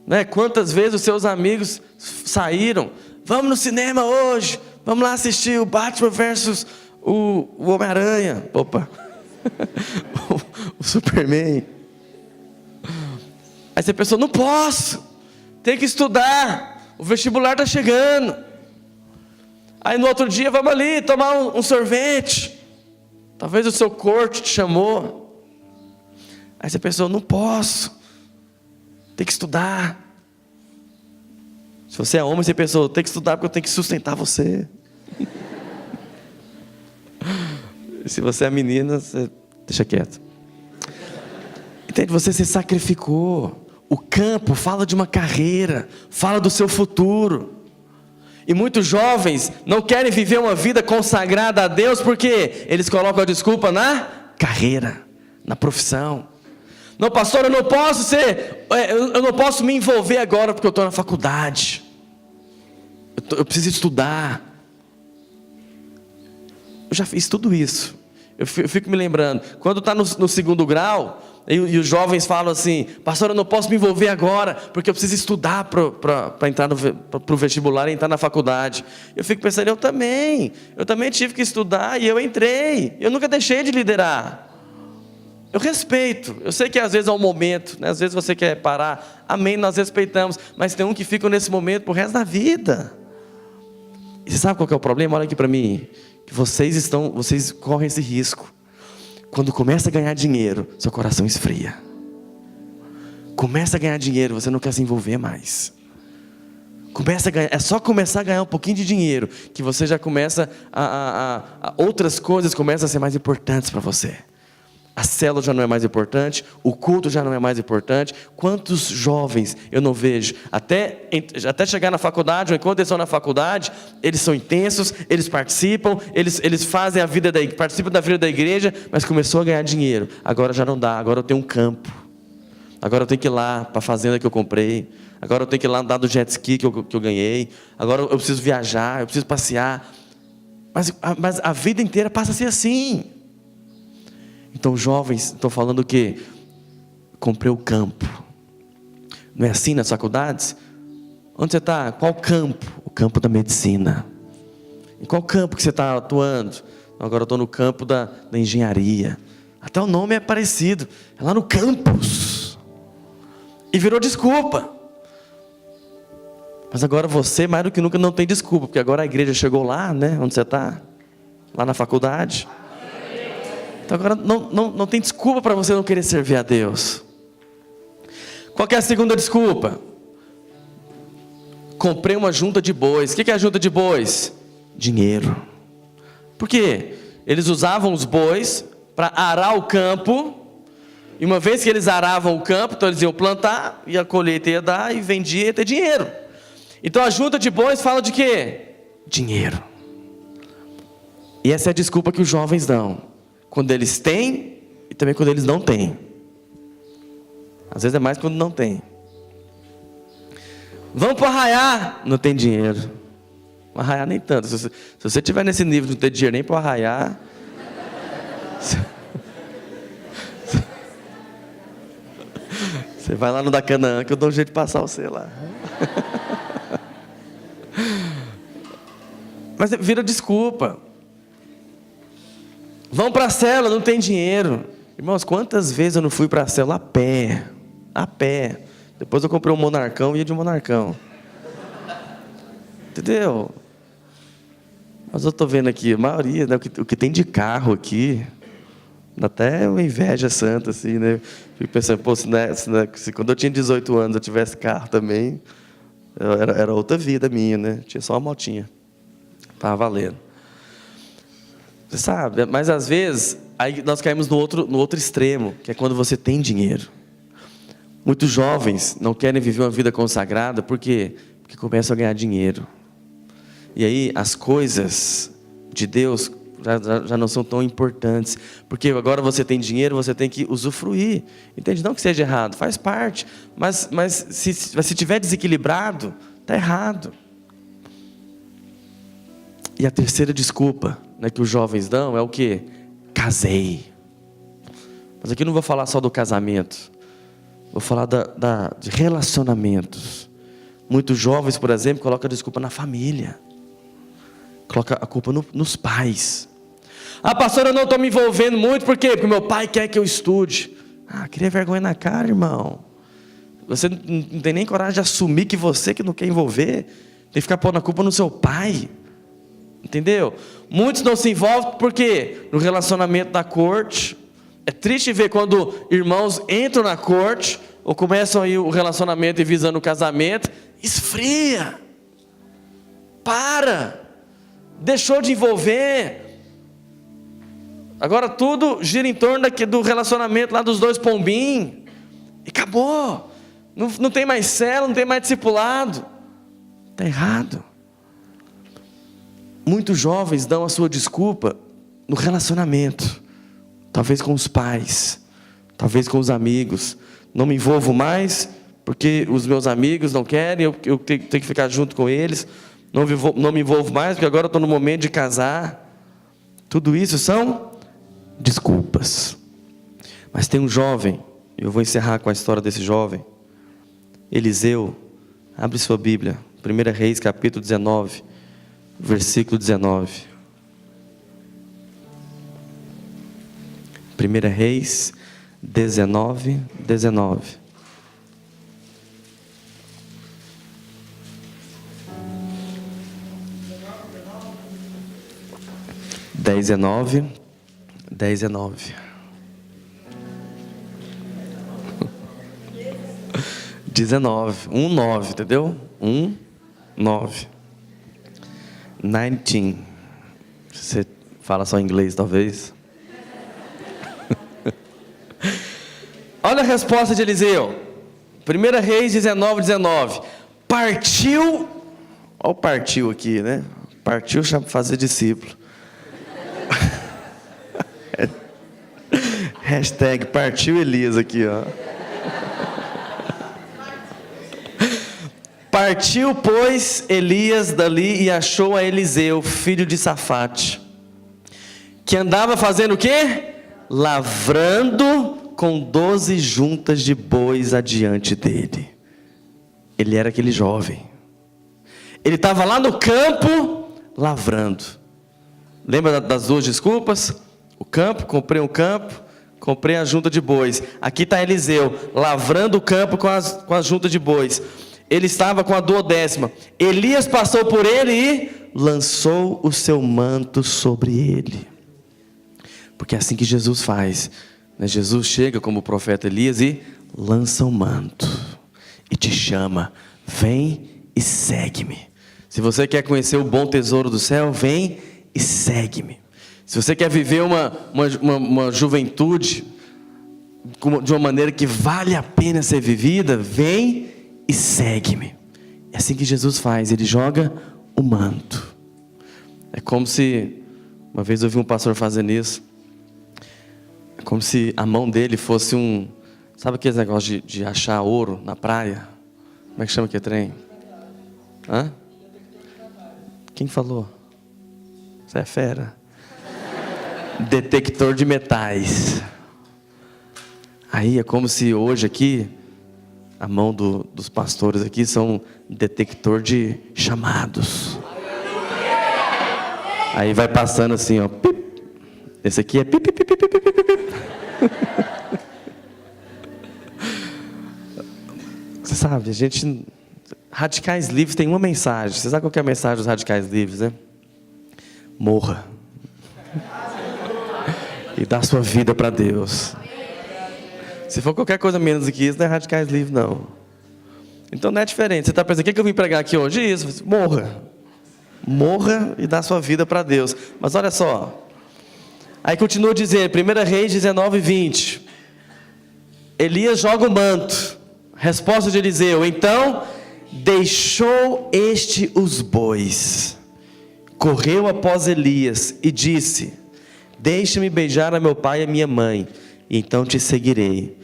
né? Quantas vezes os seus amigos saíram: vamos no cinema hoje, vamos lá assistir o Batman versus o Homem-Aranha, opa, o Superman. Aí você pensou: não posso, tem que estudar, o vestibular está chegando. Aí no outro dia, vamos ali tomar um sorvete. Talvez o seu corte te chamou. Aí você pensou: não posso, tem que estudar. Se você é homem, você pensou: tem que estudar porque eu tenho que sustentar você. E se você é menina, você deixa quieto. Entende? Você se sacrificou. O campo fala de uma carreira, fala do seu futuro. E muitos jovens não querem viver uma vida consagrada a Deus, porque eles colocam a desculpa na carreira, na profissão. Não, pastor, eu não posso me envolver agora porque eu estou na faculdade. Eu preciso estudar. Eu já fiz tudo isso. Eu fico me lembrando, quando está no segundo grau, e os jovens falam assim: pastor, eu não posso me envolver agora, porque eu preciso estudar para entrar para o vestibular e entrar na faculdade. Eu fico pensando, eu também tive que estudar e eu entrei. Eu nunca deixei de liderar. Eu respeito, eu sei que às vezes é um momento, né? Às vezes você quer parar, amém, nós respeitamos, mas tem um que fica nesse momento pro resto da vida. E você sabe qual que é o problema? Olha aqui para mim, que vocês correm esse risco. Quando começa a ganhar dinheiro, seu coração esfria. Começa a ganhar dinheiro, você não quer se envolver mais. É só começar a ganhar um pouquinho de dinheiro, que você já começa outras coisas começam a ser mais importantes para você. A célula já não é mais importante, o culto já não é mais importante. Quantos jovens eu não vejo, até chegar na faculdade, ou enquanto eles estão na faculdade, eles são intensos, eles participam, eles fazem participam da vida da igreja, mas começou a ganhar dinheiro, agora já não dá, agora eu tenho um campo, agora eu tenho que ir lá para a fazenda que eu comprei, agora eu tenho que ir lá andar do jet ski que eu ganhei, agora eu preciso viajar, eu preciso passear, mas a vida inteira passa a ser assim. Então jovens estão falando o quê? Comprei o campo. Não é assim nas faculdades? Onde você está? Qual campo? O campo da medicina. Em qual campo que você está atuando? Agora eu estou no campo da engenharia. Até o nome é parecido. É lá no campus. E virou desculpa. Mas agora você, mais do que nunca, não tem desculpa. Porque agora a igreja chegou lá, né? Onde você está? Lá na faculdade. Então agora não tem desculpa para você não querer servir a Deus. Qual que é a segunda desculpa? Comprei uma junta de bois. O que é a junta de bois? Dinheiro. Por quê? Eles usavam os bois para arar o campo. E uma vez que eles aravam o campo, então eles iam plantar, e a colheita ia dar, e vendia e ia ter dinheiro. Então a junta de bois fala de quê? Dinheiro. E essa é a desculpa que os jovens dão. Quando eles têm e também quando eles não têm. Às vezes é mais quando não tem. Vamos para o arraiar, não tem dinheiro. O arraiar nem tanto. Se você estiver nesse nível de não ter dinheiro nem para o arraiar, você vai lá no da Canaã que eu dou um jeito de passar você lá. Mas vira desculpa. Vão para a célula, não tem dinheiro. Irmãos, quantas vezes eu não fui para a célula a pé? A pé. Depois eu comprei um monarcão e ia de monarcão. Entendeu? Mas eu estou vendo aqui, a maioria, né, o que tem de carro aqui, dá até uma inveja santa, assim, né? Fico pensando, pô, se quando eu tinha 18 anos eu tivesse carro também, era outra vida minha, né? Tinha só uma motinha. Estava valendo. Você sabe, mas às vezes aí nós caímos no outro extremo, que é quando você tem dinheiro. Muitos jovens não querem viver uma vida consagrada, por quê? Porque começam a ganhar dinheiro. E aí as coisas de Deus já não são tão importantes, porque agora você tem dinheiro, você tem que usufruir. Entende? Não que seja errado, faz parte, mas se estiver desequilibrado, está errado. E a terceira desculpa, né, que os jovens dão é o quê? Casei. Mas aqui eu não vou falar só do casamento, vou falar de relacionamentos. Muitos jovens, por exemplo, colocam a desculpa na família, colocam a culpa nos pais. Ah, pastor, eu não estou me envolvendo muito, por quê? Porque meu pai quer que eu estude. Ah, cria vergonha na cara, irmão. Você não tem nem coragem de assumir que você que não quer envolver, tem que ficar pondo a culpa no seu pai. Entendeu? Muitos não se envolvem porque no relacionamento da corte. É triste ver quando irmãos entram na corte ou começam aí o relacionamento e visando o casamento, esfria. Deixou de envolver. Agora tudo gira em torno do relacionamento lá dos dois pombinhos. E acabou. Não tem mais célula, não tem mais discipulado. Está errado. muitos jovens dão a sua desculpa no relacionamento, talvez com os pais, talvez com os amigos. Não me envolvo mais porque os meus amigos não querem, eu tenho que ficar junto com eles. Não me envolvo mais porque agora eu estou no momento de casar. Tudo isso são desculpas. Mas tem um jovem, eu vou encerrar com a história desse jovem, Eliseu. Abre sua Bíblia, 1 Reis capítulo 19, versículo 19. 1 Reis 19, 19. 19, 19. 19, 9, entendeu? 9. 19. Você fala só inglês, talvez? Olha a resposta de Eliseu. 1 Reis 19, 19. Partiu. Olha o partiu aqui, né? Partiu para fazer discípulo. Hashtag partiu Elias aqui, ó. Partiu, pois, Elias dali e achou a Eliseu, filho de Safate, que andava fazendo o quê? Lavrando com 12 juntas de bois adiante dele. Ele era aquele jovem. Ele estava lá no campo, lavrando. Lembra das duas desculpas? O campo, comprei um campo, comprei a junta de bois. Aqui está Eliseu, lavrando o campo com as juntas de bois. Ele estava com a 12ª. Elias passou por ele e lançou o seu manto sobre ele. Porque é assim que Jesus faz, né? Jesus chega como o profeta Elias e lança o manto. E te chama, vem e segue-me. Se você quer conhecer o bom tesouro do céu, vem e segue-me. Se você quer viver uma juventude de uma maneira que vale a pena ser vivida, vem e segue-me. É assim que Jesus faz, ele joga o manto. É como se, uma vez eu vi um pastor fazendo isso, é como se a mão dele fosse sabe aquele negócio de achar ouro na praia? Como é que chama aquele trem? Hã? Quem falou? Você é fera. Detector de metais. Aí é como se hoje aqui a mão dos pastores aqui são detector de chamados. Aí vai passando assim, ó. Pip. Esse aqui é pip, pip, pip, pip, pip, pip. Você sabe, Radicais Livres tem uma mensagem. Você sabe qual que é a mensagem dos Radicais Livres, né? Morra. E dá sua vida para Deus. Se for qualquer coisa menos do que isso, não é Radicais Livres, não. Então não é diferente. Você está pensando, o que eu vim pregar aqui hoje? Isso, morra. Morra e dá sua vida para Deus. Mas olha só. Aí continua dizendo, 1 Reis 19, 20. Elias joga o manto. Resposta de Eliseu. Então, deixou este os bois. Correu após Elias e disse: deixa-me beijar a meu pai e a minha mãe, e então te seguirei.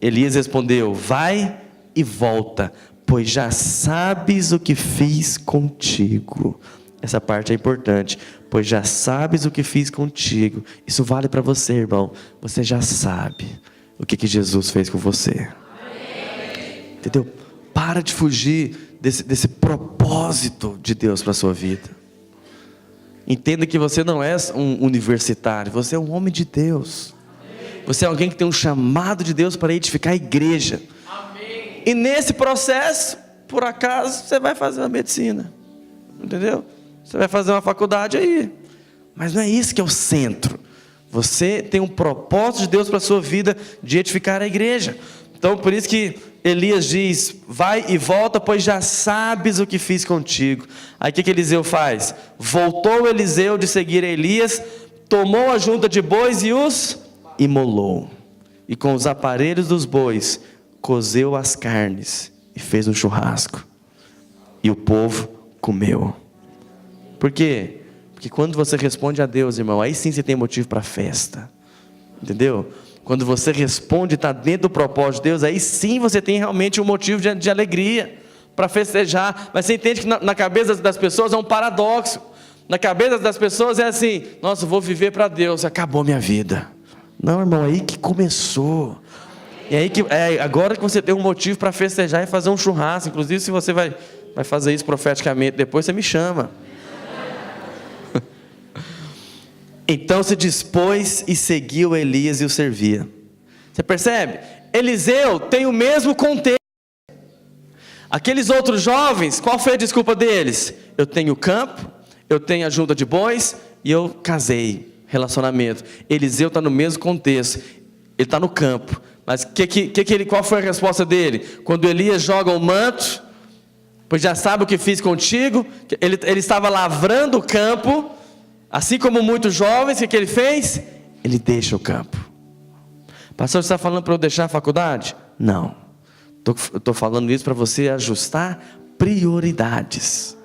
Elias respondeu: vai e volta, pois já sabes o que fiz contigo. Essa parte é importante. Pois já sabes o que fiz contigo. Isso vale para você, irmão. Você já sabe o que Jesus fez com você. Amém. Entendeu? Para de fugir desse propósito de Deus para a sua vida. Entenda que você não é um universitário, você é um homem de Deus. Você é alguém que tem um chamado de Deus para edificar a igreja. Amém. E nesse processo, por acaso, você vai fazer uma medicina. Entendeu? Você vai fazer uma faculdade aí. Mas não é isso que é o centro. Você tem um propósito de Deus para a sua vida de edificar a igreja. Então por isso que Elias diz: vai e volta, pois já sabes o que fiz contigo. Aí o que Eliseu faz? Voltou Eliseu de seguir Elias, tomou a junta de bois e os imolou. E com os aparelhos dos bois cozeu as carnes e fez um churrasco. E o povo comeu. Por quê? Porque quando você responde a Deus, irmão, aí sim você tem motivo para festa. Entendeu? Quando você responde, está dentro do propósito de Deus, aí sim você tem realmente um motivo de alegria para festejar. Mas você entende que na cabeça das pessoas é um paradoxo. Na cabeça das pessoas é assim: nossa, eu vou viver para Deus, acabou minha vida. Não, irmão, aí que começou. E aí que agora que você tem um motivo para festejar e fazer um churrasco. Inclusive, se você vai fazer isso profeticamente, depois você me chama. Então se dispôs e seguiu Elias e o servia. Você percebe? Eliseu tem o mesmo contexto. Aqueles outros jovens, qual foi a desculpa deles? Eu tenho campo, eu tenho a junta de bois e eu casei. Relacionamento. Eliseu está no mesmo contexto. Ele está no campo. Mas qual foi a resposta dele? Quando Elias joga o manto, pois já sabe o que fiz contigo. Ele estava lavrando o campo. Assim como muitos jovens, o que ele fez? Ele deixa o campo. Pastor, você está falando para eu deixar a faculdade? Não. Estou falando isso para você ajustar prioridades.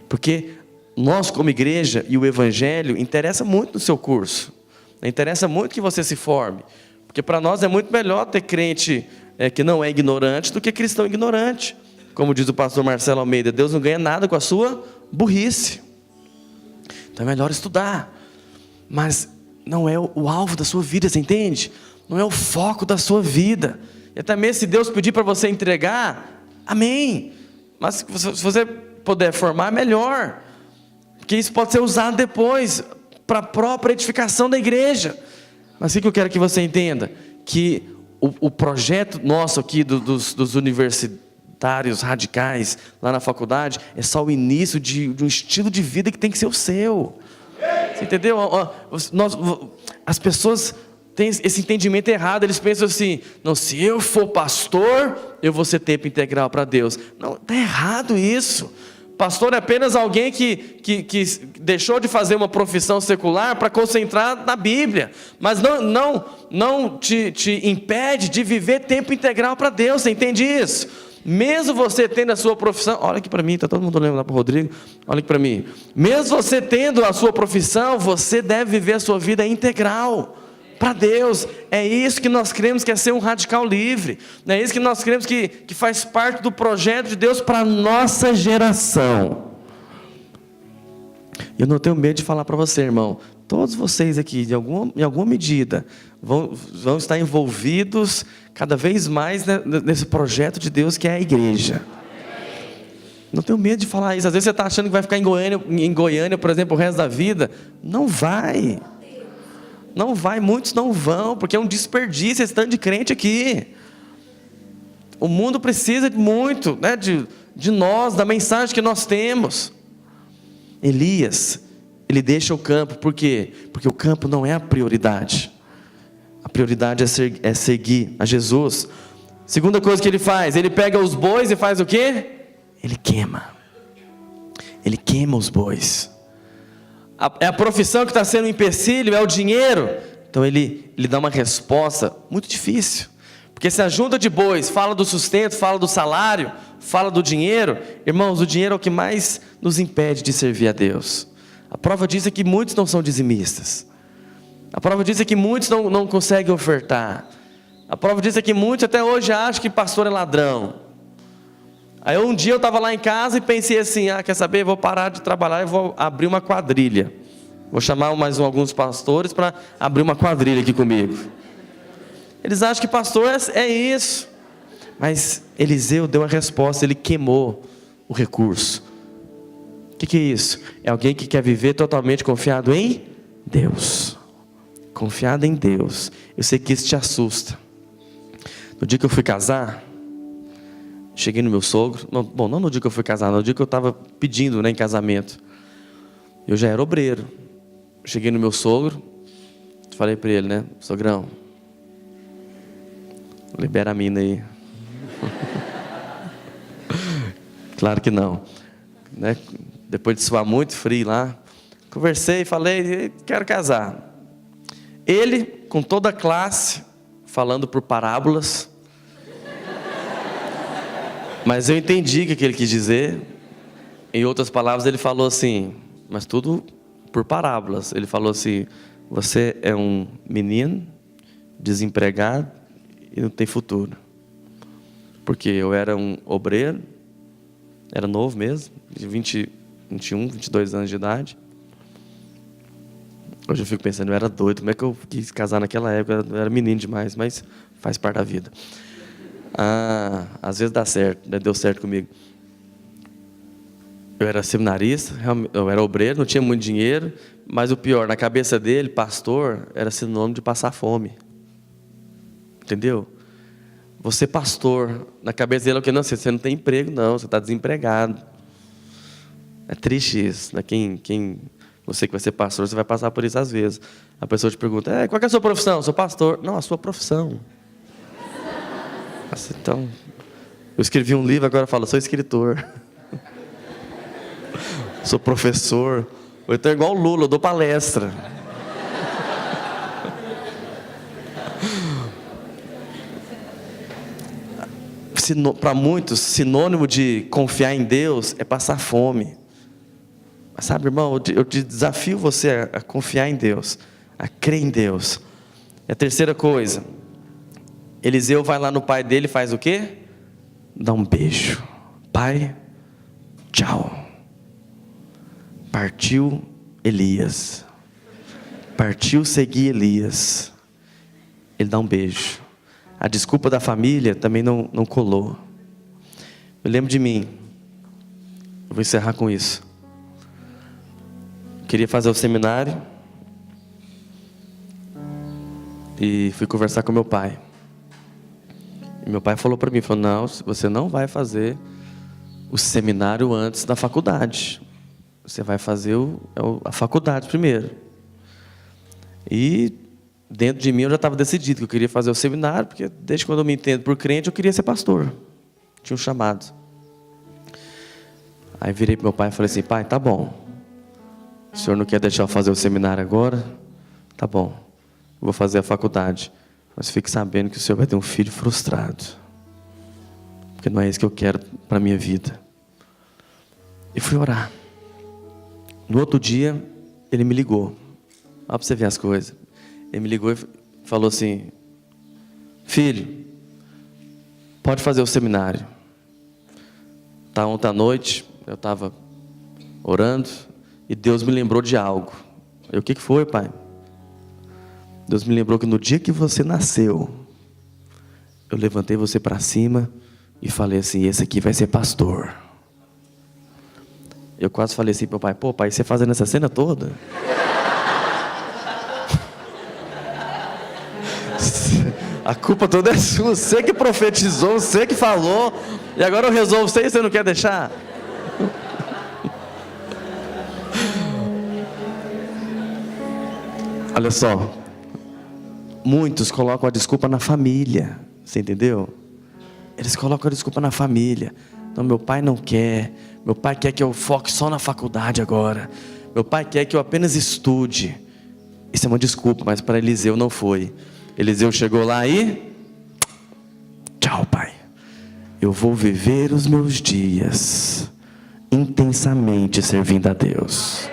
Porque nós como igreja e o evangelho interessa muito no seu curso. Interessa muito que você se forme. Porque para nós é muito melhor ter crente que não é ignorante do que cristão ignorante. Como diz o pastor Marcelo Almeida, Deus não ganha nada com a sua burrice. Então é melhor estudar, mas não é o alvo da sua vida, você entende? Não é o foco da sua vida. E até mesmo se Deus pedir para você entregar, amém. Mas se você puder formar, melhor. Porque isso pode ser usado depois, para a própria edificação da igreja. Mas o que eu quero que você entenda? Que o projeto nosso aqui dos universitários radicais lá na faculdade é só o início de um estilo de vida que tem que ser o seu. Você entendeu? As pessoas têm esse entendimento errado. Eles pensam assim: não, se eu for pastor, eu vou ser tempo integral para Deus. Não, está errado isso. Pastor é apenas alguém que deixou de fazer uma profissão secular para concentrar na Bíblia. Mas não te impede de viver tempo integral para Deus. Você entende isso? Mesmo você tendo a sua profissão, olha aqui para mim, está todo mundo olhando lá para o Rodrigo, olha aqui para mim. Mesmo você tendo a sua profissão, você deve viver a sua vida integral para Deus. É isso que nós cremos que é ser um radical livre. É isso que nós cremos que faz parte do projeto de Deus para a nossa geração. Eu não tenho medo de falar para você, irmão. Todos vocês aqui, em alguma medida, vão estar envolvidos cada vez mais nesse projeto de Deus que é a igreja. Não tenho medo de falar isso. Às vezes você está achando que vai ficar em Goiânia, por exemplo, o resto da vida. Não vai. Não vai, muitos não vão, porque é um desperdício esse tanto de crente aqui. O mundo precisa muito, né, de nós, da mensagem que nós temos. Elias, ele deixa o campo, por quê? Porque o campo não é a prioridade. A prioridade é seguir a Jesus. Segunda coisa que ele faz, ele pega os bois e faz o quê? Ele queima. Ele queima os bois. É a profissão que está sendo um empecilho, é o dinheiro. Então ele dá uma resposta muito difícil. Porque se a junta de bois fala do sustento, fala do salário, fala do dinheiro, irmãos, o dinheiro é o que mais nos impede de servir a Deus. A prova disso é que muitos não são dizimistas. A prova disso é que muitos não conseguem ofertar. A prova disso é que muitos até hoje acham que pastor é ladrão. Aí um dia eu estava lá em casa e pensei assim: quer saber, eu vou parar de trabalhar e vou abrir uma quadrilha. Vou chamar mais alguns pastores para abrir uma quadrilha aqui comigo. Eles acham que pastor é isso. Mas Eliseu deu a resposta, ele queimou o recurso. O que é isso? É alguém que quer viver totalmente confiado em Deus. Confiado em Deus. Eu sei que isso te assusta. No dia que eu fui casar, cheguei no meu sogro, não no dia que eu fui casar, no dia que eu estava pedindo, em casamento. Eu já era obreiro. Cheguei no meu sogro, falei para ele, sogrão, libera a mina aí. Claro que não. Depois de suar muito frio lá, conversei, falei, quero casar. Ele, com toda a classe, falando por parábolas. Mas eu entendi o que ele quis dizer. Em outras palavras, ele falou assim: mas tudo por parábolas. Ele falou assim: você é um menino desempregado e não tem futuro. Porque eu era um obreiro, era novo mesmo, de 21, 22 anos de idade. Hoje eu fico pensando, eu era doido, como é que eu quis casar naquela época? Eu era menino demais, mas faz parte da vida. Às vezes dá certo, deu certo comigo. Eu era seminarista, eu era obreiro, não tinha muito dinheiro, mas o pior, na cabeça dele, pastor, era sinônimo de passar fome. Entendeu? Você pastor, na cabeça dele é o que? Não, você não tem emprego, não, você está desempregado. É triste isso, né? Você que vai ser pastor, você vai passar por isso às vezes. A pessoa te pergunta, qual que é a sua profissão? Eu sou pastor. Não, a sua profissão. Então, eu escrevi um livro, agora eu falo, sou escritor. Sou professor. Ou então igual o Lula, eu dou palestra. Para muitos, sinônimo de confiar em Deus é passar fome. Mas sabe, irmão, eu te desafio você a confiar em Deus, a crer em Deus. E a terceira coisa, Eliseu vai lá no pai dele e faz o quê? Dá um beijo. Pai, tchau. Partiu Elias. Partiu seguir Elias. Ele dá um beijo. A desculpa da família também não colou. Eu lembro de mim. Eu vou encerrar com isso. Queria fazer o seminário. E fui conversar com meu pai. E meu pai falou para mim, falou, não, você não vai fazer o seminário antes da faculdade. Você vai fazer a faculdade primeiro. E dentro de mim eu já estava decidido que eu queria fazer o seminário, porque desde quando eu me entendo por crente, eu queria ser pastor. Tinha um chamado. Aí virei para meu pai e falei assim, pai, tá bom. O senhor não quer deixar eu fazer o seminário agora? Tá bom, eu vou fazer a faculdade. Mas fique sabendo que o senhor vai ter um filho frustrado. Porque não é isso que eu quero para a minha vida. E fui orar. No outro dia, ele me ligou. Olha para você ver as coisas. Ele me ligou e falou assim, filho, pode fazer o seminário. Ontem à noite, eu estava orando e Deus me lembrou de algo. O que foi, pai? Deus me lembrou que no dia que você nasceu, eu levantei você para cima e falei assim, esse aqui vai ser pastor. Eu quase falei assim para o pai, pô pai, você fazendo essa cena toda? A culpa toda é sua, você que profetizou, você que falou, e agora eu resolvo você e você não quer deixar? Olha só, muitos colocam a desculpa na família, você entendeu? Eles colocam a desculpa na família. Então meu pai não quer, meu pai quer que eu foque só na faculdade agora, meu pai quer que eu apenas estude. Isso é uma desculpa, mas para Eliseu não foi. Eliseu chegou lá e... tchau, pai. Eu vou viver os meus dias intensamente servindo a Deus.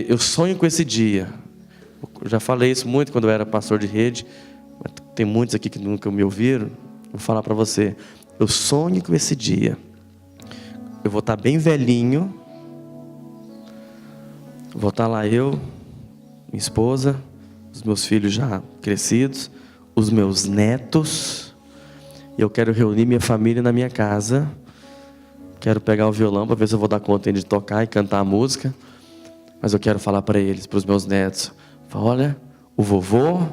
Eu sonho com esse dia. Eu já falei isso muito quando eu era pastor de rede. Mas tem muitos aqui que nunca me ouviram. Vou falar para você. Eu sonho com esse dia. Eu vou estar bem velhinho. Vou estar lá eu, minha esposa, os meus filhos já crescidos, os meus netos. E eu quero reunir minha família na minha casa. Quero pegar o violão para ver se eu vou dar conta de tocar e cantar a música. Mas eu quero falar para eles, para os meus netos. Falar, olha, o vovô,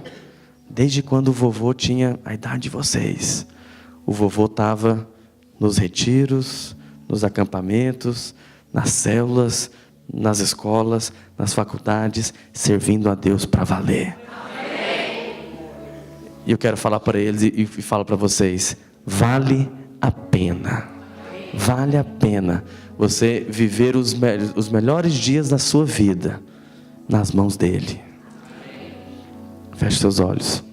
desde quando o vovô tinha a idade de vocês, o vovô estava nos retiros, nos acampamentos, nas células, nas escolas, nas faculdades, servindo a Deus para valer. E eu quero falar para eles e falo para vocês, vale a pena. Vale a pena você viver os melhores dias da sua vida nas mãos dele. Feche seus olhos.